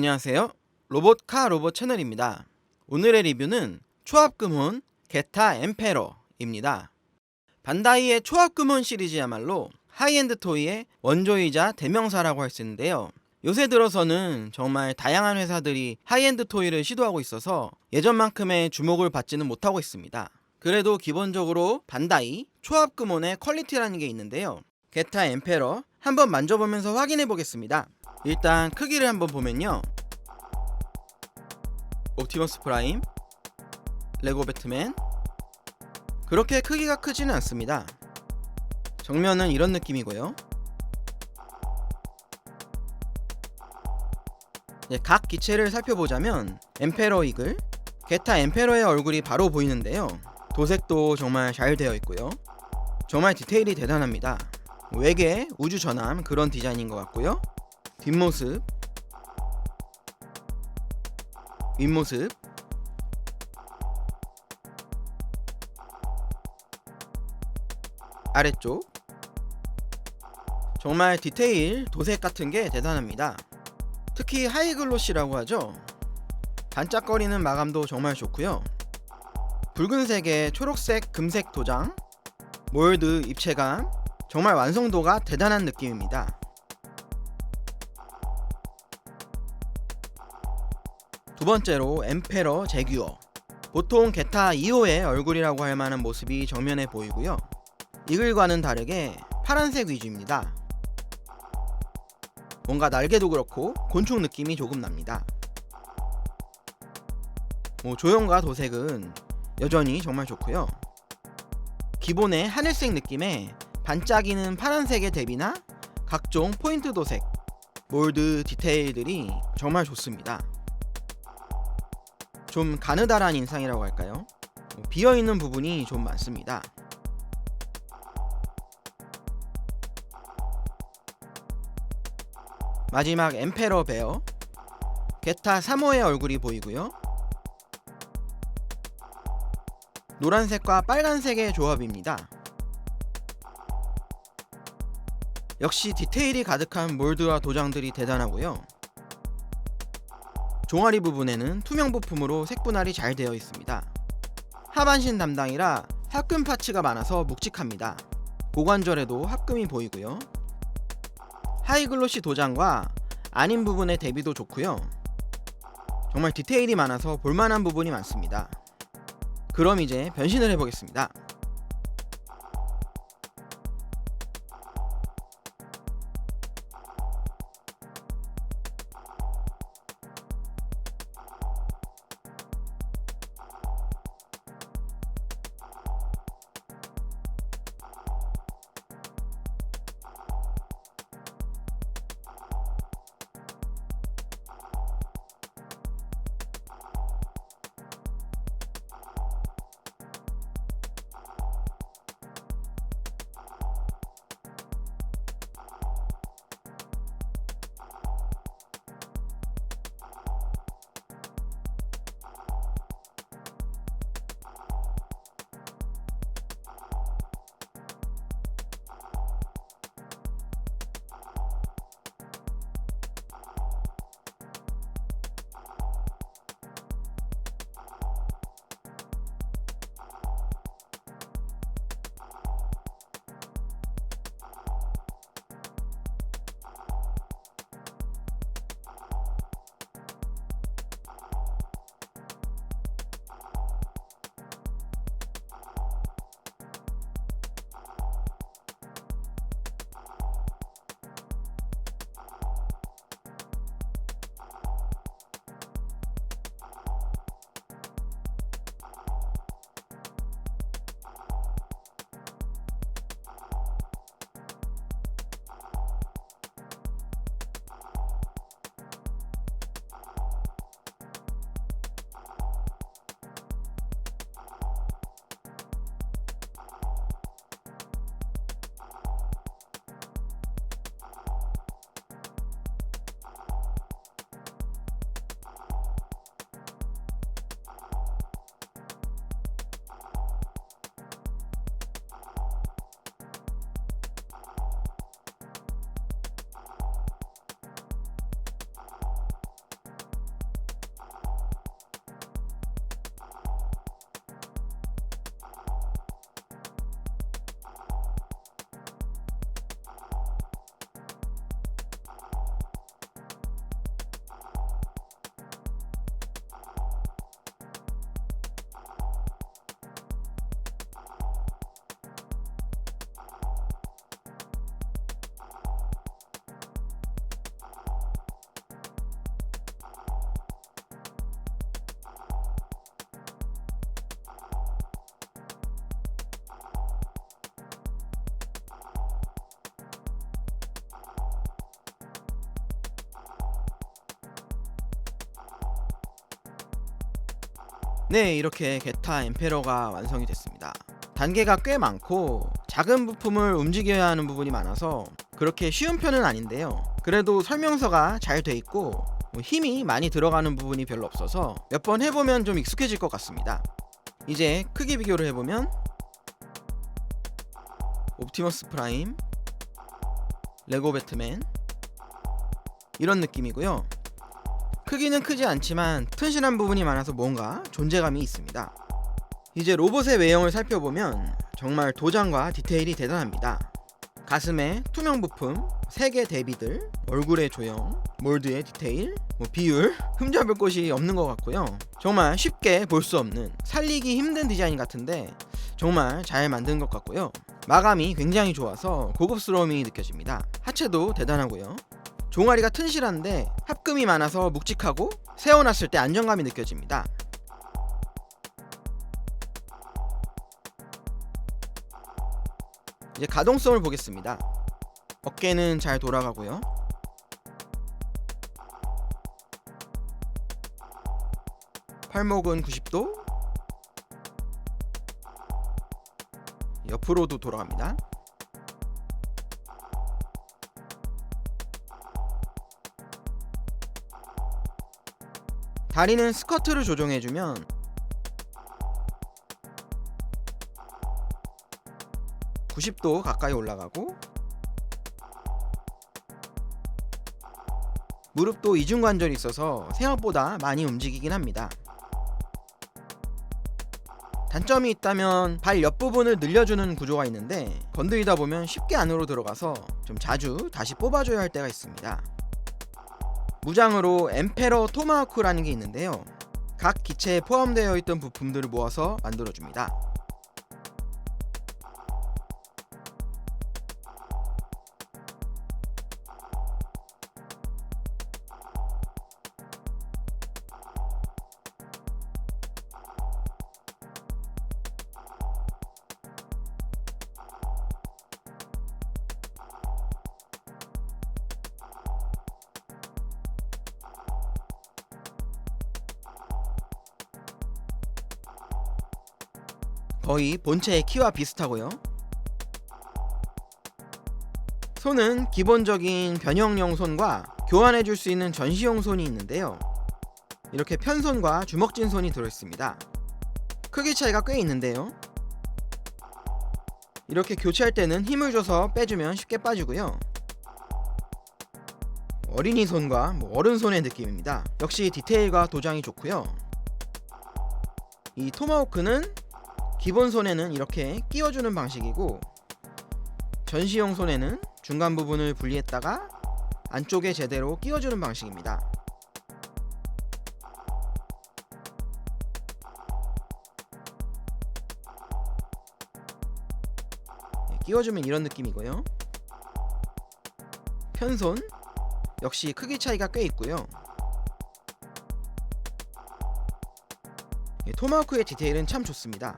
안녕하세요. 로봇카 로봇 채널입니다. 오늘의 리뷰는 초합금혼 게타 엠페러입니다. 반다이의 초합금혼 시리즈야말로 하이엔드 토이의 원조이자 대명사라고 할 수 있는데요. 요새 들어서는 정말 다양한 회사들이 하이엔드 토이를 시도하고 있어서 예전만큼의 주목을 받지는 못하고 있습니다. 그래도 기본적으로 반다이 초합금혼의 퀄리티라는 게 있는데요. 게타 엠페러 한번 만져보면서 확인해 보겠습니다. 일단 크기를 한번 보면요, 옵티머스 프라임, 레고 배트맨, 그렇게 크기가 크지는 않습니다. 정면은 이런 느낌이고요. 각 기체를 살펴보자면 엠페러 이글, 게타 엠페러의 얼굴이 바로 보이는데요. 도색도 정말 잘 되어 있고요. 정말 디테일이 대단합니다. 외계 우주 전함 그런 디자인인 것 같고요. 뒷모습, 윗모습, 아래쪽, 정말 디테일, 도색 같은 게 대단합니다. 특히 하이글로시라고 하죠. 반짝거리는 마감도 정말 좋고요. 붉은색에 초록색, 금색 도장, 몰드 입체감, 정말 완성도가 대단한 느낌입니다. 두 번째로 엠페러 제규어, 보통 게타 2호의 얼굴이라고 할 만한 모습이 정면에 보이고요. 이글과는 다르게 파란색 위주입니다. 뭔가 날개도 그렇고 곤충 느낌이 조금 납니다. 조형과 도색은 여전히 정말 좋고요. 기본의 하늘색 느낌에 반짝이는 파란색의 대비나 각종 포인트 도색, 몰드 디테일들이 정말 좋습니다. 좀 가느다란 인상이라고 할까요? 비어있는 부분이 좀 많습니다. 마지막 엠페러 베어, 게타 3호의 얼굴이 보이고요. 노란색과 빨간색의 조합입니다. 역시 디테일이 가득한 몰드와 도장들이 대단하고요. 종아리 부분에는 투명 부품으로 색분할이 잘 되어 있습니다. 하반신 담당이라 합금 파츠가 많아서 묵직합니다. 고관절에도 합금이 보이고요. 하이글로시 도장과 아닌 부분의 대비도 좋고요. 정말 디테일이 많아서 볼만한 부분이 많습니다. 그럼 이제 변신을 해보겠습니다. 네, 이렇게 게타 엠페러가 완성이 됐습니다. 단계가 꽤 많고 작은 부품을 움직여야 하는 부분이 많아서 그렇게 쉬운 편은 아닌데요. 그래도 설명서가 잘 돼 있고 힘이 많이 들어가는 부분이 별로 없어서 몇 번 해보면 좀 익숙해질 것 같습니다. 이제 크기 비교를 해보면 옵티머스 프라임, 레고 배트맨 이런 느낌이고요. 크기는 크지 않지만 튼실한 부분이 많아서 뭔가 존재감이 있습니다. 이제 로봇의 외형을 살펴보면 정말 도장과 디테일이 대단합니다. 가슴에 투명 부품, 3개 대비들, 얼굴의 조형, 몰드의 디테일, 비율, 흠잡을 곳이 없는 것 같고요. 정말 쉽게 볼 수 없는, 살리기 힘든 디자인 같은데 정말 잘 만든 것 같고요. 마감이 굉장히 좋아서 고급스러움이 느껴집니다. 하체도 대단하고요. 종아리가 튼실한데 합금이 많아서 묵직하고 세워놨을 때 안정감이 느껴집니다. 이제 가동성을 보겠습니다. 어깨는 잘 돌아가고요. 팔목은 90도, 옆으로도 돌아갑니다. 다리는 스커트를 조정해주면 (90도) 가까이 올라가고, 무릎도 이중관절이 있어서 생각보다 많이 움직이긴 합니다. 단점이 있다면 발 옆부분을 늘려주는 구조가 있는데 건드리다 보면 쉽게 안으로 들어가서 좀 자주 다시 뽑아줘야 할 때가 있습니다. 무장으로 엠페러 토마호크라는 게 있는데요. 각 기체에 포함되어 있던 부품들을 모아서 만들어줍니다. 거의 본체의 키와 비슷하고요. 손은 기본적인 변형용 손과 교환해줄 수 있는 전시용 손이 있는데요. 이렇게 편손과 주먹진 손이 들어있습니다. 크기 차이가 꽤 있는데요. 이렇게 교체할 때는 힘을 줘서 빼주면 쉽게 빠지고요. 어린이 손과 어른 손의 느낌입니다. 역시 디테일과 도장이 좋고요. 이 토마호크는 기본 손에는 이렇게 끼워주는 방식이고, 전시용 손에는 중간 부분을 분리했다가 안쪽에 제대로 끼워주는 방식입니다. 끼워주면 이런 느낌이고요. 편손 역시 크기 차이가 꽤 있고요. 토마호크의 디테일은 참 좋습니다.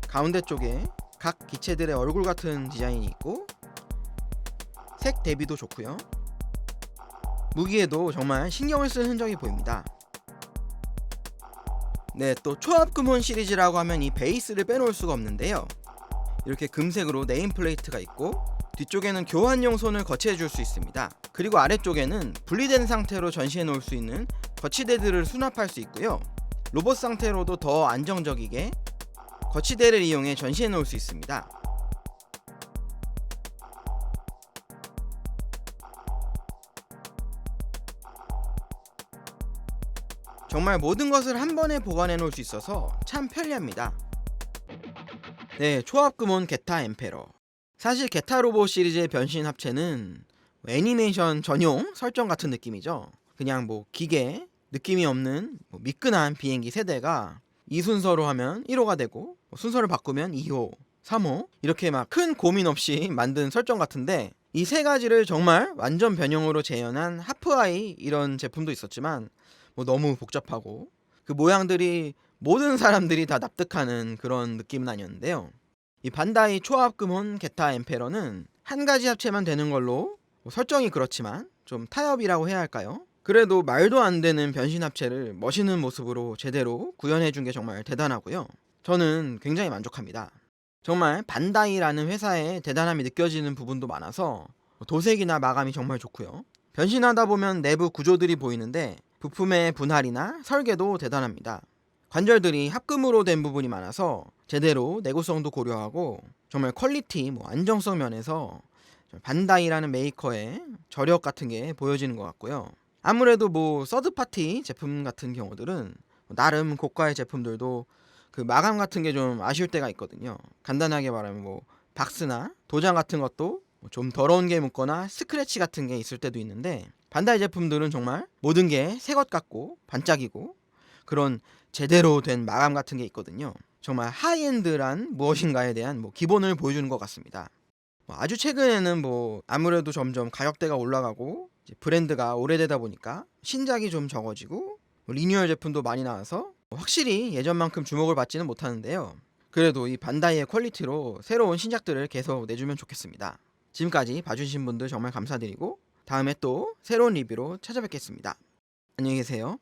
가운데 쪽에 각 기체들의 얼굴 같은 디자인이 있고, 색 대비도 좋고요. 무기에도 정말 신경을 쓴 흔적이 보입니다. 네, 또 초합금혼 시리즈라고 하면 이 베이스를 빼놓을 수가 없는데요. 이렇게 금색으로 네임플레이트가 있고, 뒤쪽에는 교환용 손을 거치해 줄 수 있습니다. 그리고 아래쪽에는 분리된 상태로 전시해 놓을 수 있는 거치대들을 수납할 수 있고요. 로봇 상태로도 더 안정적이게 거치대를 이용해 전시해 놓을 수 있습니다. 정말 모든 것을 한 번에 보관해 놓을 수 있어서 참 편리합니다. 네, 초합금혼 게타 엠페러. 사실 게타 로봇 시리즈의 변신 합체는 애니메이션 전용 설정 같은 느낌이죠. 그냥 기계, 느낌이 없는 미끈한 비행기 세대가 이 순서로 하면 1호가 되고, 순서를 바꾸면 2호, 3호 이렇게 막 큰 고민 없이 만든 설정 같은데, 이 세 가지를 정말 완전 변형으로 재현한 하프아이 이런 제품도 있었지만 너무 복잡하고 그 모양들이 모든 사람들이 다 납득하는 그런 느낌은 아니었는데요. 이 반다이 초합금혼 게타 엠페러는 한 가지 합체만 되는 걸로 설정이 그렇지만 좀 타협이라고 해야 할까요? 그래도 말도 안 되는 변신 합체를 멋있는 모습으로 제대로 구현해 준 게 정말 대단하고요. 저는 굉장히 만족합니다. 정말 반다이라는 회사의 대단함이 느껴지는 부분도 많아서 도색이나 마감이 정말 좋고요. 변신하다 보면 내부 구조들이 보이는데 부품의 분할이나 설계도 대단합니다. 관절들이 합금으로 된 부분이 많아서 제대로 내구성도 고려하고 정말 퀄리티, 안정성 면에서 반다이라는 메이커의 저력 같은 게 보여지는 것 같고요. 아무래도 서드파티 제품 같은 경우들은 나름 고가의 제품들도 그 마감 같은 게 좀 아쉬울 때가 있거든요. 간단하게 말하면 박스나 도장 같은 것도 좀 더러운 게 묻거나 스크래치 같은 게 있을 때도 있는데, 반다이 제품들은 정말 모든 게 새 것 같고 반짝이고 그런 제대로 된 마감 같은 게 있거든요. 정말 하이엔드란 무엇인가에 대한 기본을 보여주는 것 같습니다. 아주 최근에는 아무래도 점점 가격대가 올라가고 이제 브랜드가 오래되다 보니까 신작이 좀 적어지고 리뉴얼 제품도 많이 나와서 확실히 예전만큼 주목을 받지는 못하는데요. 그래도 이 반다이의 퀄리티로 새로운 신작들을 계속 내주면 좋겠습니다. 지금까지 봐주신 분들 정말 감사드리고 다음에 또 새로운 리뷰로 찾아뵙겠습니다. 안녕히 계세요.